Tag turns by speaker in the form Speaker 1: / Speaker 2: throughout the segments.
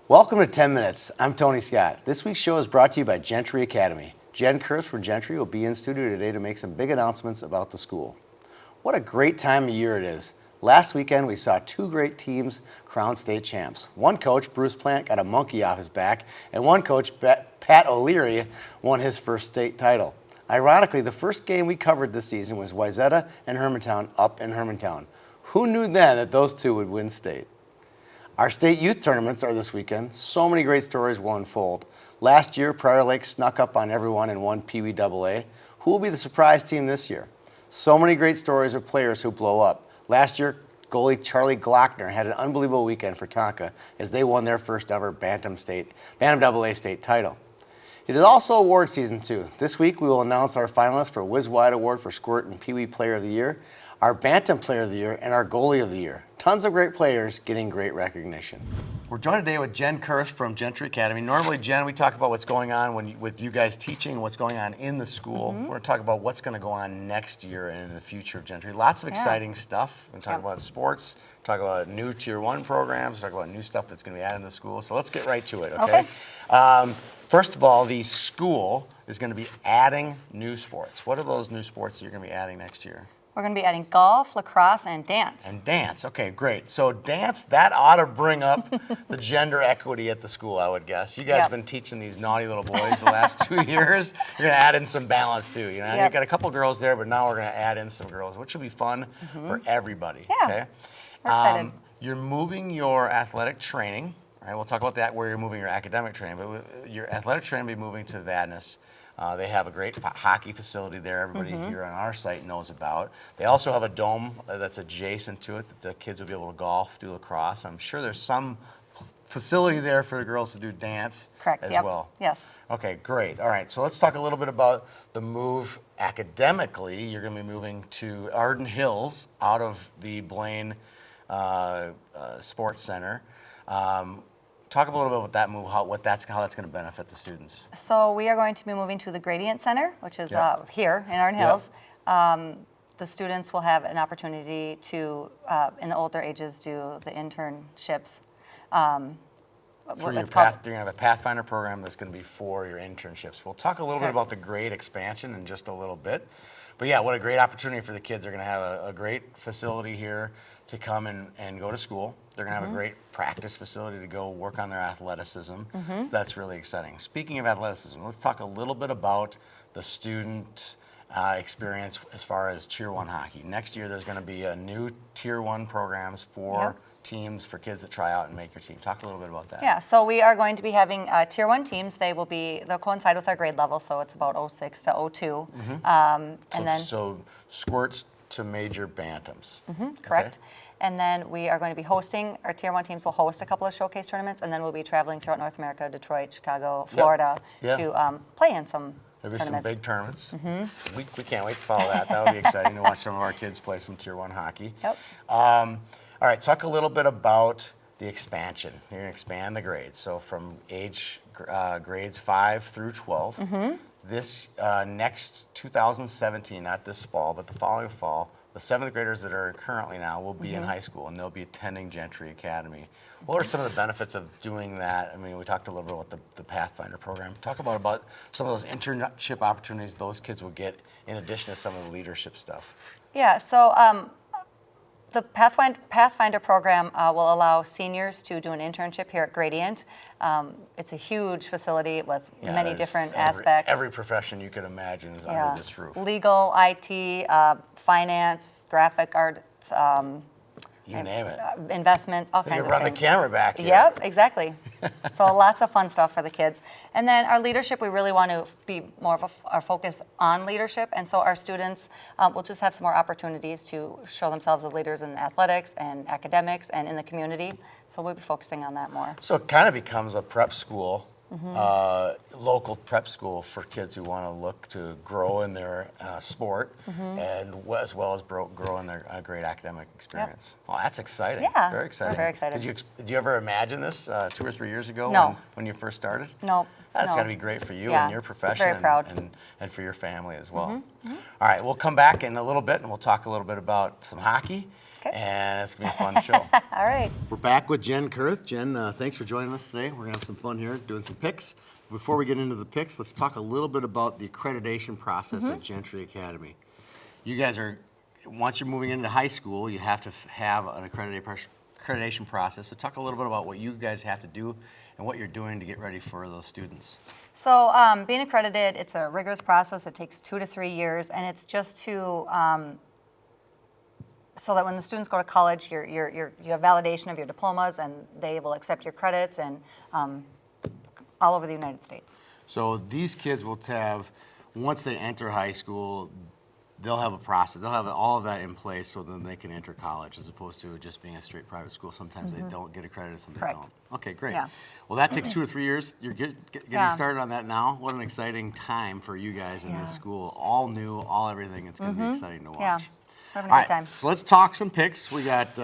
Speaker 1: Welcome to 10 Minutes. I'm Tony Scott. This week's show is brought to you by Gentry Academy. Jen Kurth from Gentry will be in studio today to make some big announcements about the school. What a great time of year it is. Last weekend we saw two great teams crown state champs. One coach, Bruce Plant, got a monkey off his back, and one coach, Pat O'Leary, won his first state title. Ironically, the first game we covered this season was Wayzata and Hermantown up in Hermantown. Who knew then that those two would win state? Our state youth tournaments are this weekend. So many great stories will unfold. Last year, Prior Lake snuck up on everyone and won Pee Wee AA. Who will be the surprise team this year? So many great stories of players who blow up. Last year, goalie Charlie Glockner had an unbelievable weekend for Tonka as they won their first ever Bantam AA state title. It is also award season too. This week we will announce our finalists for Whiz Wide Award for Squirt and Pee Wee Player of the Year, our Bantam Player of the Year, and our Goalie of the Year. Tons of great players getting great recognition. We're joined today with Jen Kurth from Gentry Academy. Normally, Jen, we talk about what's going on with you guys teaching, what's going on in the school. We're going to talk about what's going to go on next year and in the future of Gentry. Lots of exciting stuff. We're going to talk about sports, talk about new Tier 1 programs, talk about new stuff that's going to be added in the school. So let's get right to it, okay? First of all, the school is going to be adding new sports. What are those new sports that you're going to be adding next year?
Speaker 2: We're going to be adding golf, lacrosse, and dance.
Speaker 1: And dance, okay, great. So dance, that ought to bring up the gender equity at the school, I would guess. You guys have been teaching these naughty little boys the last 2 years. You're going to add in some balance too. You know, you've got a couple girls there, but now we're going to add in some girls, which will be fun for everybody.
Speaker 2: Yeah,
Speaker 1: okay?
Speaker 2: we're excited.
Speaker 1: You're moving your athletic training, right? We'll talk about that, where you're moving your academic training, but your athletic training will be moving to Vadnais. They have a great hockey facility there everybody here on our site knows about. They also have a dome that's adjacent to it that the kids will be able to golf, do lacrosse. I'm sure there's some facility there for the girls to do dance as well.
Speaker 2: Yes.
Speaker 1: Okay, great. All right, so let's talk a little bit about the move academically. You're going to be moving to Arden Hills out of the Blaine Sports Center. Talk a little bit about that move, how that's going to benefit the students.
Speaker 2: So we are going to be moving to the Gradient Center, which is here in Arden Hills. The students will have an opportunity to, in the older ages, do the internships.
Speaker 1: You're going to have a Pathfinder program that's going to be for your internships. We'll talk a little bit about the grade expansion in just a little bit. But yeah, what a great opportunity for the kids. They're going to have a great facility here to come and go to school. They're going to have a great practice facility to go work on their athleticism. So that's really exciting. Speaking of athleticism, let's talk a little bit about the student experience as far as Tier 1 hockey. Next year there's going to be a new Tier 1 programs for teams, for kids that try out and make your team. Talk a little bit about that.
Speaker 2: Yeah, so we are going to be having Tier 1 teams. They'll coincide with our grade level, so it's about 06 to 02.
Speaker 1: So squirts to major bantams.
Speaker 2: Correct. Okay. And then we are going to be hosting, our Tier 1 teams will host a couple of showcase tournaments, and then we'll be traveling throughout North America, Detroit, Chicago, Florida, to play in some
Speaker 1: There'll be some big tournaments. We can't wait to follow that. That'll be exciting to watch some of our kids play some Tier 1 hockey. All right, talk a little bit about the expansion. You're going to expand the grades. So from grades 5 through 12, this next 2017, not this fall, but the following fall, the 7th graders that are currently now will be in high school, and they'll be attending Gentry Academy. What are some of the benefits of doing that? I mean, we talked a little bit about the Pathfinder program. Talk about some of those internship opportunities those kids will get in addition to some of the leadership stuff.
Speaker 2: Yeah, so the Pathfinder program will allow seniors to do an internship here at Gradient. It's a huge facility with many different aspects.
Speaker 1: Every profession you could imagine is under this roof.
Speaker 2: Legal, IT, finance, graphic arts,
Speaker 1: you name it.
Speaker 2: Investments, all kinds of things.
Speaker 1: You run the camera back here.
Speaker 2: Yep, exactly. So lots of fun stuff for the kids. And then our leadership, we really want to be more of our focus on leadership. And so our students will just have some more opportunities to show themselves as leaders in athletics and academics and in the community. So we'll be focusing on that more.
Speaker 1: So it kind of becomes a prep school, local prep school for kids who want to look to grow in their sport and as well as grow in their great academic experience. Well, that's exciting.
Speaker 2: Yeah,
Speaker 1: very exciting.
Speaker 2: We're very excited.
Speaker 1: Did you ever imagine this 2 or 3 years ago
Speaker 2: No.
Speaker 1: when you first started?
Speaker 2: No.
Speaker 1: That's
Speaker 2: No.
Speaker 1: got to be great for you
Speaker 2: Yeah,
Speaker 1: and your profession.
Speaker 2: very proud.
Speaker 1: And for your family as well. All right, we'll come back in a little bit and we'll talk a little bit about some hockey.
Speaker 2: Okay.
Speaker 1: And it's going to be a fun show.
Speaker 2: All right.
Speaker 1: We're back with Jen Kurth. Jen, thanks for joining us today. We're going to have some fun here doing some picks. Before we get into the picks, let's talk a little bit about the accreditation process at Gentry Academy. You guys once you're moving into high school, you have to have an accreditation process. So talk a little bit about what you guys have to do and what you're doing to get ready for those students.
Speaker 2: So being accredited, it's a rigorous process. It takes 2 to 3 years, and it's just to so that when the students go to college, you have validation of your diplomas, and they will accept your credits, and all over the United States.
Speaker 1: So these kids will have, once they enter high school, they'll have a process. They'll have all of that in place so then they can enter college, as opposed to just being a straight private school. Sometimes they don't get accredited, sometimes they
Speaker 2: Correct.
Speaker 1: don't. Okay, great.
Speaker 2: Yeah.
Speaker 1: Well, that takes 2 to 3 years. You're getting
Speaker 2: Yeah.
Speaker 1: started on that now. What an exciting time for you guys in this school. All new, all everything. It's going to be exciting to watch.
Speaker 2: Yeah, having a
Speaker 1: All
Speaker 2: good time.
Speaker 1: right, so let's talk some picks. We got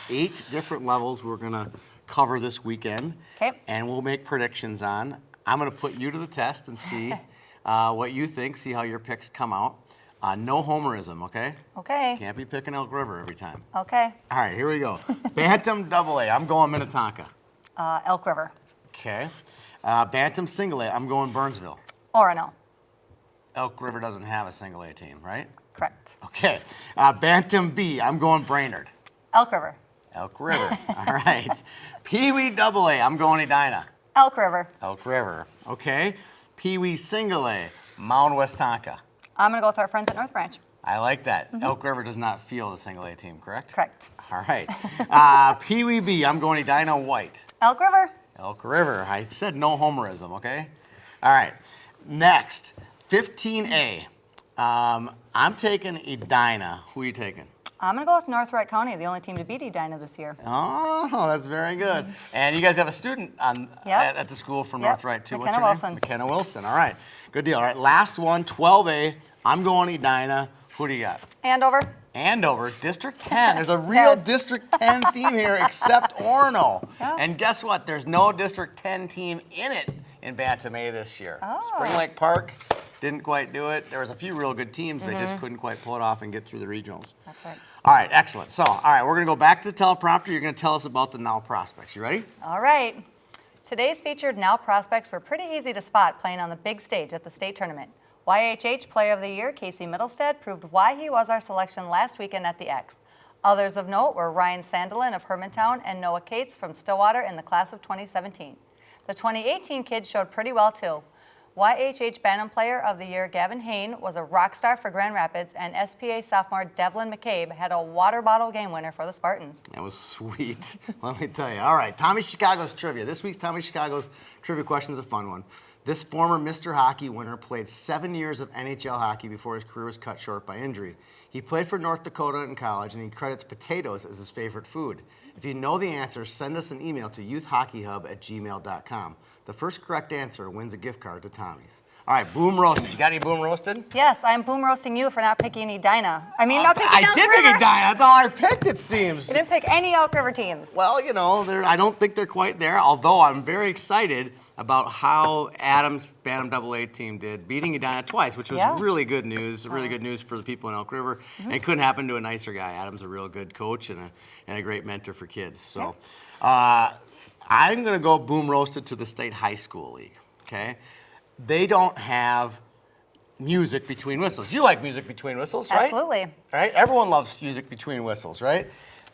Speaker 1: 8 different levels we're going to cover this weekend.
Speaker 2: Okay.
Speaker 1: And we'll make predictions on. I'm going to put you to the test and see what you think, see how your picks come out. No homerism, okay?
Speaker 2: Okay.
Speaker 1: Can't be picking Elk River every time.
Speaker 2: Okay.
Speaker 1: All right, here we go. Bantam AA, I'm going Minnetonka.
Speaker 2: Elk River.
Speaker 1: Okay. Bantam Single A, I'm going Burnsville.
Speaker 2: Orono.
Speaker 1: Elk River doesn't have a Single A team, right?
Speaker 2: Correct.
Speaker 1: Okay. Bantam B, I'm going Brainerd.
Speaker 2: Elk River.
Speaker 1: Elk River. All right. Pee Wee AA, I'm going Edina.
Speaker 2: Elk River.
Speaker 1: Elk River. Okay. Pee Wee Single A, Mound Westonka.
Speaker 2: I'm going to go with our friends at North Branch.
Speaker 1: I like that. Elk River does not field a Single A team, correct?
Speaker 2: Correct.
Speaker 1: All right. Pee Wee B, I'm going Edina White.
Speaker 2: Elk River.
Speaker 1: Elk River. I said no homerism, okay? All right. Next, 15A. I'm taking Edina. Who are you taking?
Speaker 2: I'm going to go with North Wright County, the only team to beat Edina this year.
Speaker 1: Oh, that's very good. And you guys have a student at the school from
Speaker 2: Yep.
Speaker 1: North Wright, too. What's
Speaker 2: McKenna
Speaker 1: her
Speaker 2: Wilson.
Speaker 1: name? McKenna Wilson. All right. Good deal. All right. Last one, 12A. I'm going Edina. Who do you got?
Speaker 2: Andover.
Speaker 1: Andover, District 10. There's a real
Speaker 2: Yes.
Speaker 1: District 10 theme here, except Orono.
Speaker 2: Yeah.
Speaker 1: And guess what? There's no District 10 team in it in Bantam A this year.
Speaker 2: Oh.
Speaker 1: Spring Lake Park didn't quite do it. There was a few real good teams, but they just couldn't quite pull it off and get through the regionals.
Speaker 2: That's right.
Speaker 1: All right, excellent. So, all right, we're going to go back to the teleprompter. You're going to tell us about the now prospects. You ready?
Speaker 2: All right. Today's featured now prospects were pretty easy to spot playing on the big stage at the state tournament. YHH Player of the Year, Casey Middlestead, proved why he was our selection last weekend at the X. Others of note were Ryan Sandelin of Hermantown and Noah Cates from Stillwater in the class of 2017. The 2018 kids showed pretty well too. YHH Bantam Player of the Year Gavin Hain was a rock star for Grand Rapids, and SPA sophomore Devlin McCabe had a water bottle game winner for the Spartans.
Speaker 1: That was sweet. Let me tell you. All right, Tommy Chicago's trivia. This week's Tommy Chicago's trivia question is a fun one. This former Mr. Hockey winner played 7 years of NHL hockey before his career was cut short by injury. He played for North Dakota in college, and he credits potatoes as his favorite food. If you know the answer, send us an email to youthhockeyhub@gmail.com. The first correct answer wins a gift card to Tommy's. All right, boom roasted. You got any boom roasted?
Speaker 2: Yes, I'm boom roasting you for not picking Edina. I mean, not picking
Speaker 1: I
Speaker 2: Elk
Speaker 1: did
Speaker 2: River.
Speaker 1: pick Edina. That's all I picked, it seems.
Speaker 2: You didn't pick any Elk River teams.
Speaker 1: Well, you know, I don't think they're quite there, although I'm very excited about how Adams' Bantam AA team did, beating Edina twice, which was really good news, really good news for the people in Elk River. And it couldn't happen to a nicer guy. Adams a real good coach and a great mentor for kids. So I'm going to go boom roasted to the State High School League, okay? They don't have music between whistles. You like music between whistles, right?
Speaker 2: Absolutely.
Speaker 1: Right? Everyone loves music between whistles, right?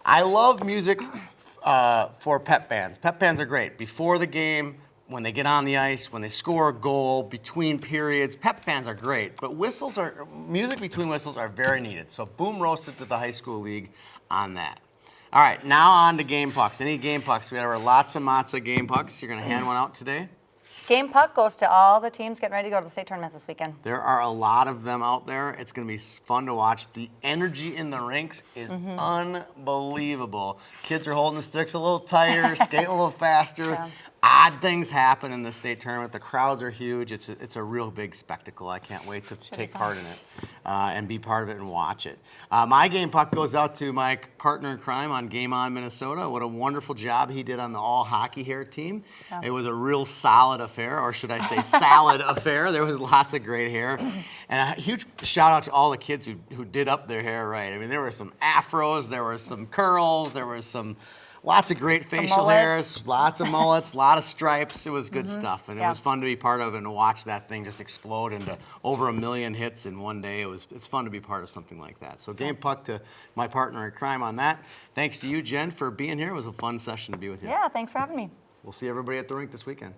Speaker 1: I love music for pep bands. Pep bands are great. Before the game, when they get on the ice, when they score a goal, between periods, pep bands are great. But music between whistles are very needed. So boom roasted to the high school league on that. All right, now on to game pucks. Any game pucks? We have lots of matzo game pucks. You're going to hand one out today?
Speaker 2: Game puck goes to all the teams getting ready to go to the state tournament this weekend.
Speaker 1: There are a lot of them out there. It's going to be fun to watch. The energy in the rinks is unbelievable. Kids are holding the sticks a little tighter, skating a little faster.
Speaker 2: Yeah.
Speaker 1: odd things happen in the state tournament. The crowds are huge. It's a real big spectacle. I can't wait to take part in it and be part of it and watch it. My game puck goes out to my partner in crime on Game On Minnesota. What a wonderful job he did on the all hockey hair team.
Speaker 2: Yeah.
Speaker 1: It was a real solid affair, or should I say salad affair. There was lots of great hair. And a huge shout out to all the kids who did up their hair right. I mean, there were some afros, there were some curls, there was some lots of great facial hairs, lots of mullets, a lot of stripes. It was good stuff, and it was fun to be part of and to watch that thing just explode into over 1 million hits in one day. It's fun to be part of something like that. So game puck to my partner in crime on that. Thanks to you, Jen, for being here. It was a fun session to be with you.
Speaker 2: Yeah, thanks for having me.
Speaker 1: We'll see everybody at the rink this weekend.